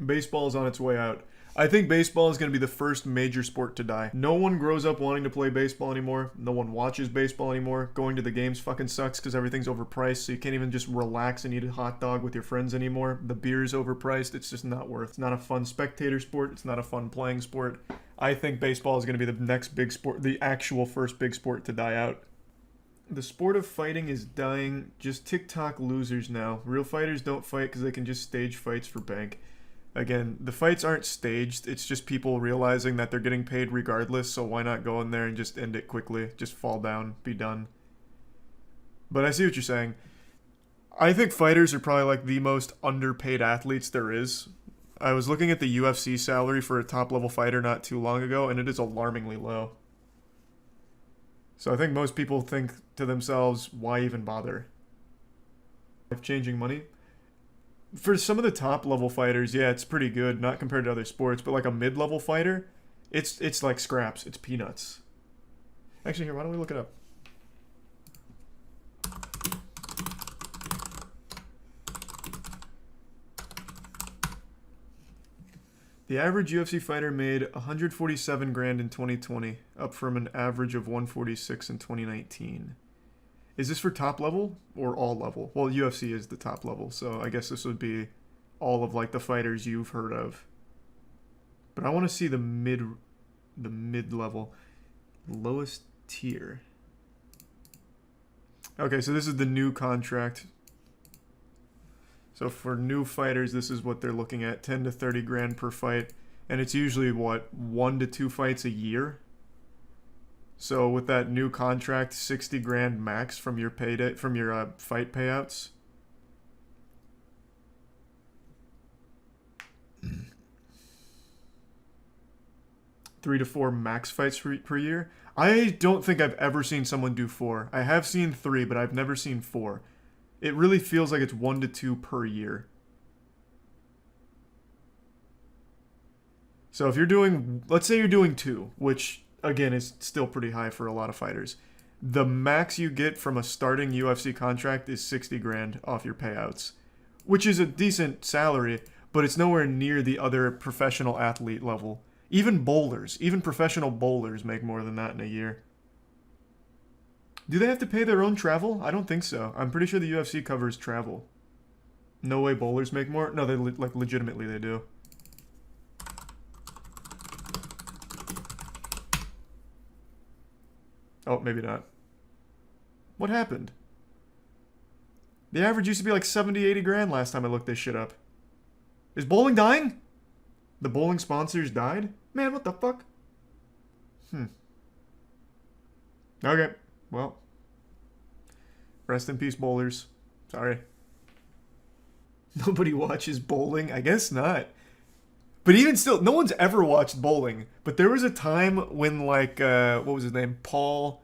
Baseball is on its way out. I think baseball is going to be the first major sport to die. No one grows up wanting to play baseball anymore. No one watches baseball anymore. Going to the games fucking sucks because everything's overpriced, so you can't even just relax and eat a hot dog with your friends anymore. The beer's overpriced. It's just not worth. It's not a fun spectator sport. It's not a fun playing sport. I think baseball is going to be the next big sport, the actual first big sport to die out. The sport of fighting is dying. Just TikTok losers now. Real fighters don't fight because they can just stage fights for bank. Again, the fights aren't staged. It's just people realizing that they're getting paid regardless, so why not go in there and just end it quickly? Just fall down, be done. But I see what you're saying. I think fighters are probably like the most underpaid athletes there is. I was looking at the UFC salary for a top-level fighter not too long ago, and it is alarmingly low. So I think most people think to themselves, why even bother? Life-changing money? For some of the top level fighters, yeah, it's pretty good, not compared to other sports, but like a mid-level fighter, it's like scraps, it's peanuts. Actually, here, why don't we look it up? The average UFC fighter made 147 grand in 2020, up from an average of 146 in 2019. Is this for top level or all level? Well, UFC is the top level, so I guess this would be all of like the fighters you've heard of. But I want to see the mid level, lowest tier. Okay, so this is the new contract. So for new fighters, this is what they're looking at, 10 to 30 grand per fight, and it's usually what, 1 to 2 fights a year. So with that new contract, 60 grand max from your payday, from your fight payouts. Three to four max fights per year. I don't think I've ever seen someone do 4. I have seen 3, but I've never seen 4. It really feels like it's 1 to 2 per year. So if you're doing, let's say you're doing 2, which again is still pretty high for a lot of fighters. The max you get from a starting UFC contract is 60 grand off your payouts, which is a decent salary, but it's nowhere near the other professional athlete level. Even bowlers, even professional bowlers make more than that in a year. Do they have to pay their own travel? I don't think so. I'm pretty sure the UFC covers travel. No way bowlers make more? No, they like legitimately they do. Oh, maybe not. What happened? The average used to be like 70, 80 grand last time I looked this shit up. Is bowling dying? The bowling sponsors died? Man, what the fuck? Okay, well. Rest in peace, bowlers. Sorry. Nobody watches bowling? I guess not. But even still, no one's ever watched bowling. But there was a time when, like, what was his name? Paul,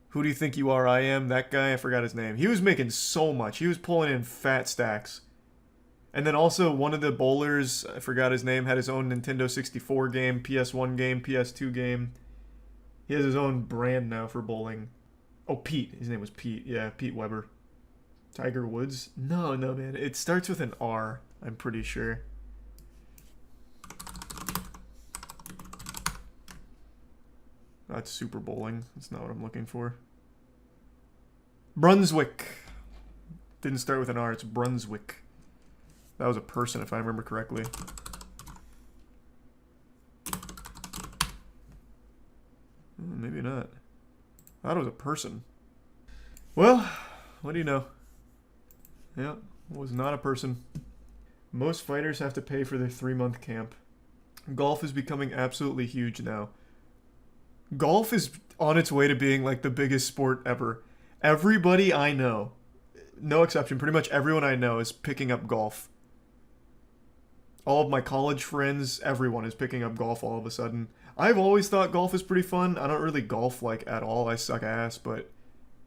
who do you think you are? I am. That guy, I forgot his name. He was making so much. He was pulling in fat stacks. And then also one of the bowlers, I forgot his name, had his own Nintendo 64 game, PS1 game, PS2 game. He has his own brand now for bowling. Oh, Pete. His name was Pete. Yeah, Pete Weber. Tiger Woods? No, man. It starts with an R, I'm pretty sure. That's Super Bowling. That's not what I'm looking for. Brunswick. Didn't start with an R. It's Brunswick. That was a person, if I remember correctly. Maybe not. I thought it was a person. Well, what do you know? Yeah, it was not a person. Most fighters have to pay for their 3-month camp. Golf is becoming absolutely huge now. Golf is on its way to being like the biggest sport ever. Everybody I know, no exception, pretty much everyone I know is picking up golf. All of my college friends, everyone is picking up golf all of a sudden. I've always thought golf is pretty fun. I don't really golf like at all. I suck ass, but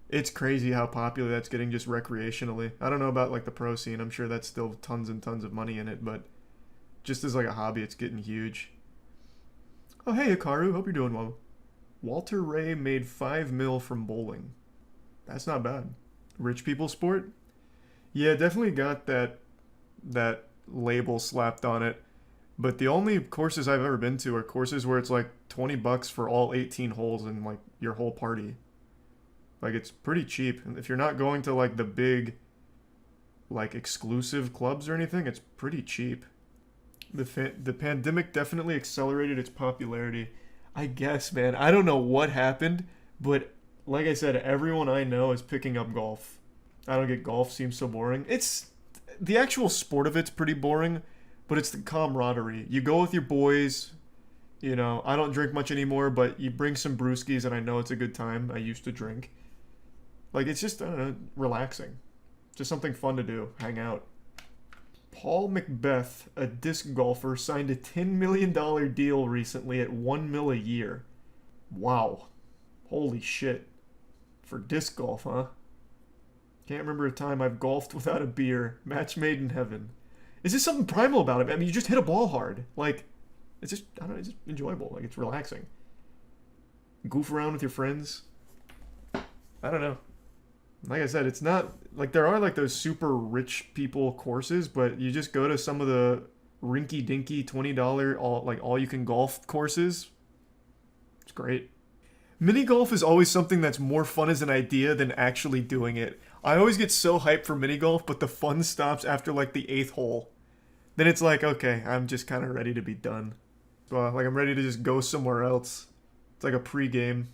it's crazy how popular that's getting just recreationally. I don't know about like the pro scene. I'm sure that's still tons and tons of money in it, but just as like a hobby, it's getting huge. Oh, hey, Hikaru. Hope you're doing well. Walter Ray made 5 mil from bowling. That's not bad. Rich people sport? Yeah, definitely got that label slapped on it. But the only courses I've ever been to are courses where it's like 20 bucks for all 18 holes and like your whole party. Like it's pretty cheap. And if you're not going to like the big like exclusive clubs or anything, it's pretty cheap. The pandemic definitely accelerated its popularity. I guess, man. I don't know what happened, but like I said, everyone I know is picking up golf. I don't get golf, seems so boring. It's the actual sport of it's pretty boring, but it's the camaraderie. You go with your boys. You know, I don't drink much anymore, but you bring some brewskis and I know it's a good time. I used to drink. Like, it's just, I don't know, relaxing. Just something fun to do. Hang out. Paul Macbeth, a disc golfer, signed a $10 million deal recently at $1 million a year. Wow. Holy shit. For disc golf, huh? Can't remember a time I've golfed without a beer. Match made in heaven. Is there something primal about it? I mean, you just hit a ball hard. Like, it's just, I don't know, it's just enjoyable. Like, it's relaxing. Goof around with your friends. I don't know. Like I said, it's not, like, there are, like, those super rich people courses, but you just go to some of the rinky-dinky $20 all-you-can golf courses. It's great. Mini golf is always something that's more fun as an idea than actually doing it. I always get so hyped for mini golf, but the fun stops after, like, the 8th hole. Then it's like, okay, I'm just kind of ready to be done. Like, I'm ready to just go somewhere else. It's like a pre-game.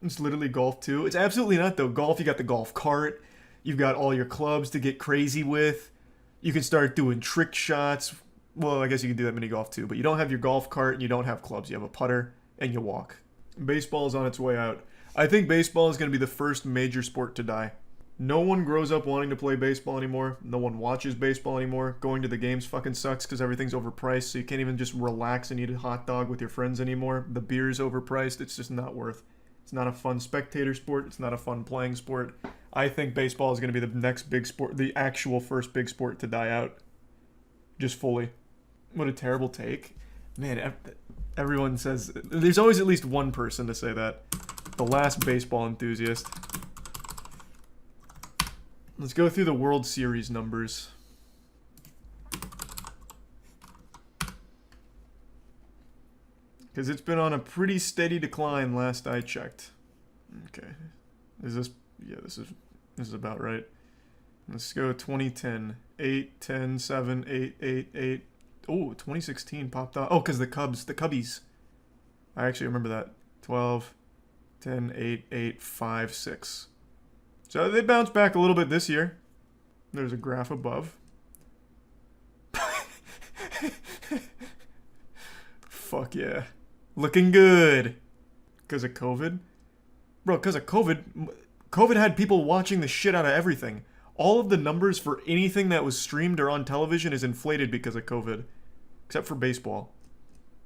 It's literally golf too. It's absolutely not though. Golf, you got the golf cart. You've got all your clubs to get crazy with. You can start doing trick shots. Well, I guess you can do that mini golf too, but you don't have your golf cart and you don't have clubs. You have a putter and you walk. Baseball is on its way out. I think baseball is going to be the first major sport to die. No one grows up wanting to play baseball anymore. No one watches baseball anymore. Going to the games fucking sucks because everything's overpriced, so you can't even just relax and eat a hot dog with your friends anymore. The beer's overpriced. It's just not worth. It's not a fun spectator sport. It's not a fun playing sport. I think baseball is going to be the next big sport, the actual first big sport to die out. Just fully. What a terrible take. Man, everyone says... There's always at least one person to say that. The last baseball enthusiast. Let's go through the World Series numbers. Because it's been on a pretty steady decline last I checked. Okay. Is this... Yeah, this is about right. Let's go 2010. 8, 10, 7, 8, 8, 8. Oh, 2016 popped out. Oh, because the Cubbies. I actually remember that. 12, 10, 8, 8, 5, 6. So they bounced back a little bit this year. There's a graph above. Fuck yeah. Looking good. Because of COVID? Bro, because of COVID, COVID had people watching the shit out of everything. All of the numbers for anything that was streamed or on television is inflated because of COVID. Except for baseball.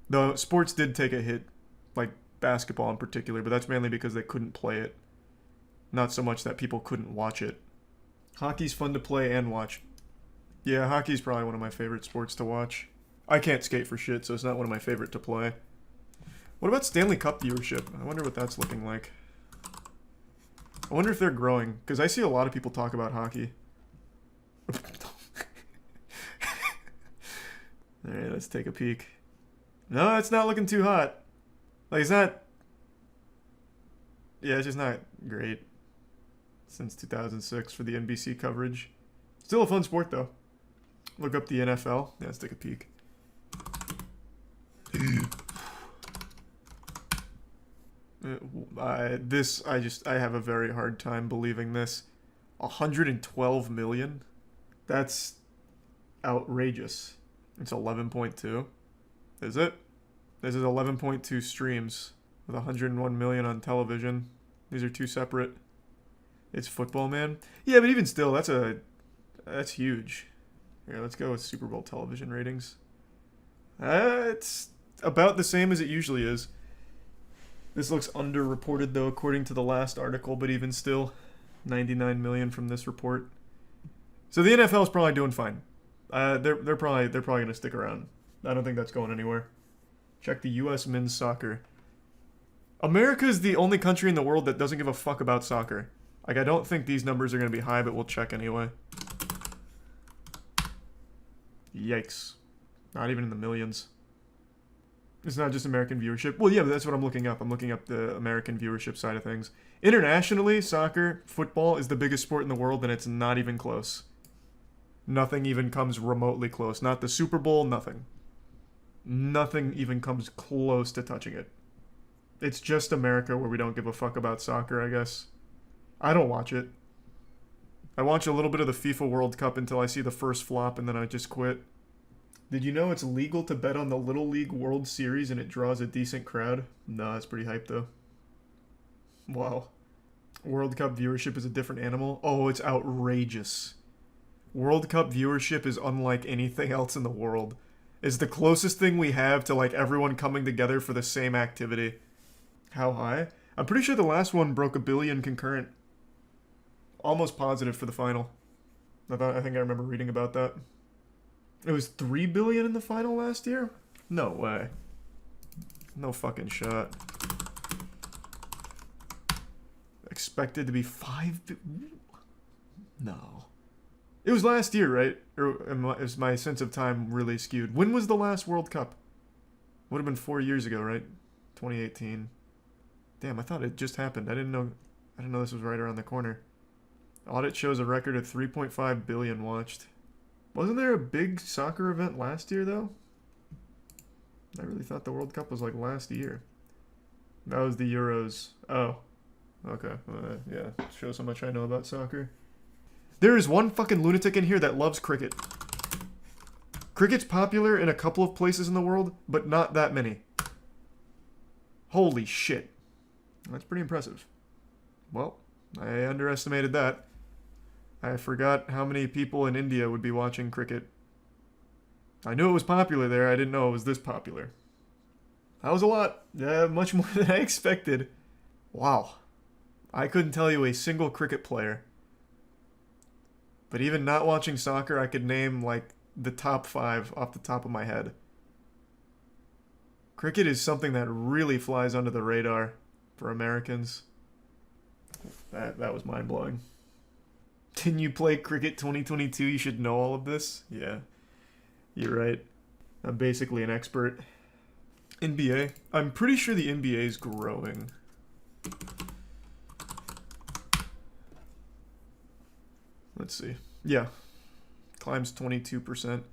The sports did take a hit. Like basketball in particular, but that's mainly because they couldn't play it. Not so much that people couldn't watch it. Hockey's fun to play and watch. Yeah, hockey's probably one of my favorite sports to watch. I can't skate for shit, so it's not one of my favorite to play. What about Stanley Cup viewership? I wonder what that's looking like. I wonder if they're growing, because I see a lot of people talk about hockey. Alright, let's take a peek. No, it's not looking too hot. Like, it's not... Yeah, it's just not great. Since 2006 for the NBC coverage. Still a fun sport, though. Look up the NFL. Yeah, let's take a peek. I have a very hard time believing this. 112 million? That's outrageous. It's 11.2. Is it? This is 11.2 streams with 101 million on television. These are two separate. It's football, man. Yeah, but even still, that's huge. Here, let's go with Super Bowl television ratings. It's about the same as it usually is. This looks underreported though, according to the last article, but even still, 99 million from this report. So the NFL is probably doing fine. They're probably gonna stick around. I don't think that's going anywhere. Check the U.S. men's soccer. America is the only country in the world that doesn't give a fuck about soccer. Like, I don't think these numbers are gonna be high, but we'll check anyway. Yikes. Not even in the millions. It's not just American viewership. Well, yeah, but that's what I'm looking up. I'm looking up the American viewership side of things. Internationally, soccer, football is the biggest sport in the world, and it's not even close. Nothing even comes remotely close. Not the Super Bowl, nothing. Nothing even comes close to touching it. It's just America where we don't give a fuck about soccer, I guess. I don't watch it. I watch a little bit of the FIFA World Cup until I see the first flop, and then I just quit. Did you know it's legal to bet on the Little League World Series and it draws a decent crowd? No, that's pretty hype, though. Wow. World Cup viewership is a different animal? Oh, it's outrageous. World Cup viewership is unlike anything else in the world. It's the closest thing we have to, like, everyone coming together for the same activity. How high? I'm pretty sure the last one broke 1 billion concurrent. Almost positive for the final. I think I remember reading about that. It was 3 billion in the final last year? No way. No fucking shot. Expected to be 5 No. It was last year, right? Or is my sense of time really skewed? When was the last World Cup? Would have been 4 years ago, right? 2018. Damn, I thought it just happened. I didn't know this was right around the corner. Audit shows a record of 3.5 billion watched. Wasn't there a big soccer event last year, though? I really thought the World Cup was, like, last year. That was the Euros. Oh. Okay. Yeah. Shows how much I know about soccer. There is one fucking lunatic in here that loves cricket. Cricket's popular in a couple of places in the world, but not that many. Holy shit. That's pretty impressive. Well, I underestimated that. I forgot how many people in India would be watching cricket. I knew it was popular there, I didn't know it was this popular. That was a lot. Much more than I expected. Wow. I couldn't tell you a single cricket player. But even not watching soccer, I could name, like, the top 5 off the top of my head. Cricket is something that really flies under the radar for Americans. That was mind-blowing. Can you play Cricket 2022? You should know all of this? Yeah. You're right. I'm basically an expert. NBA. I'm pretty sure the NBA is growing. Let's see. Yeah. Climbs 22%.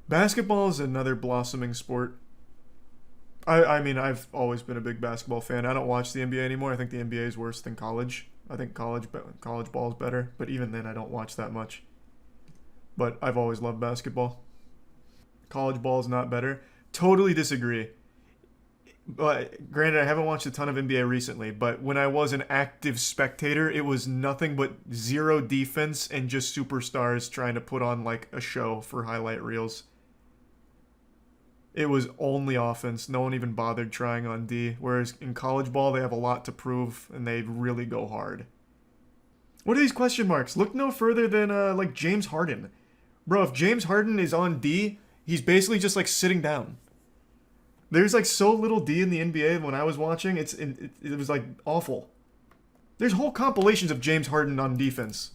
Basketball is another blossoming sport. I mean, I've always been a big basketball fan. I don't watch the NBA anymore. I think the NBA is worse than college. I think college ball is better, but even then I don't watch that much. But I've always loved basketball. College ball is not better. Totally disagree. But granted, I haven't watched a ton of NBA recently, but when I was an active spectator, it was nothing but zero defense and just superstars trying to put on, like, a show for highlight reels. It was only offense. No one even bothered trying on D. Whereas in college ball, they have a lot to prove, and they really go hard. What are these question marks? Look no further than, like, James Harden. Bro, if James Harden is on D, he's basically just, like, sitting down. There's, like, so little D in the NBA when I was watching. It was, like, awful. There's whole compilations of James Harden on defense.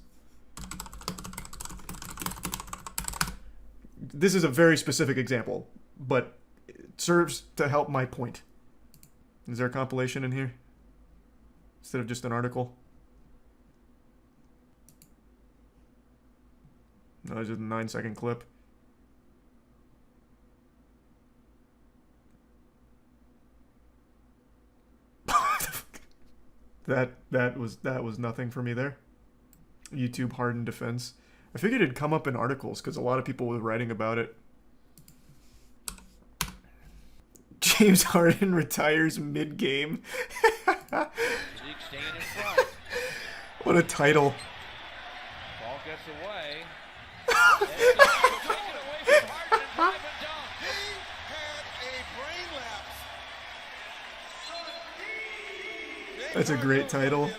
This is a very specific example, but it serves to help my point. Is there a compilation in here? Instead of just an article? No, it's just a 9-second clip. That was nothing for me there. YouTube Harden defense. I figured it'd come up in articles because a lot of people were writing about it. James Harden retires mid-game. What a title. Ball gets away. That's a great title.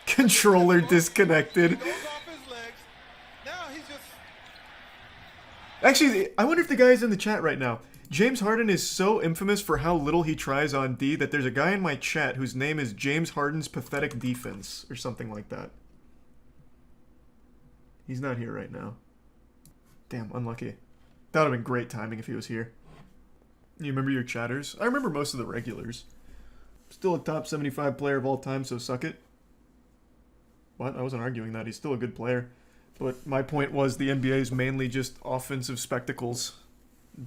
Controller disconnected. Actually, I wonder if the guy's in the chat right now. James Harden is so infamous for how little he tries on D that there's a guy in my chat whose name is James Harden's Pathetic Defense, or something like that. He's not here right now. Damn, unlucky. That would have been great timing if he was here. You remember your chatters? I remember most of the regulars. Still a top 75 player of all time, so suck it. What? I wasn't arguing that. He's still a good player. But my point was the NBA is mainly just offensive spectacles.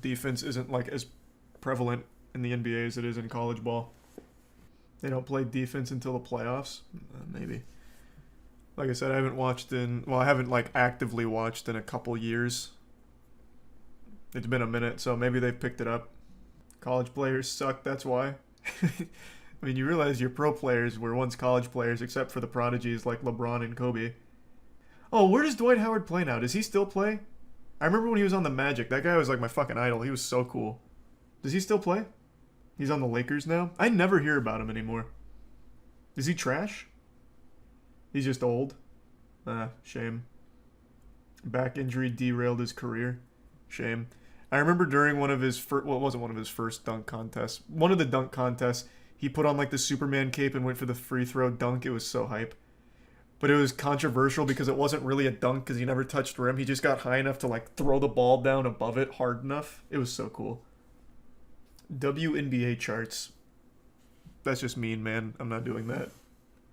Defense isn't like as prevalent in the NBA as it is in college ball. They don't play defense until the playoffs? Maybe. Like I said, I haven't like actively watched in a couple years. It's been a minute, so maybe they've picked it up. College players suck, that's why. I mean, you realize your pro players were once college players, except for the prodigies like LeBron and Kobe. Oh, where does Dwight Howard play now? Does he still play? I remember when he was on the Magic. That guy was like my fucking idol. He was so cool. Does he still play? He's on the Lakers now? I never hear about him anymore. Is he trash? He's just old. Shame. Back injury derailed his career. Shame. I remember during one of his first, well, it wasn't one of his first dunk contests. One of the dunk contests, he put on like the Superman cape and went for the free throw dunk. It was so hype. But it was controversial because it wasn't really a dunk because he never touched rim. He just got high enough to like throw the ball down above it hard enough. It was so cool. WNBA charts. That's just mean, man. I'm not doing that.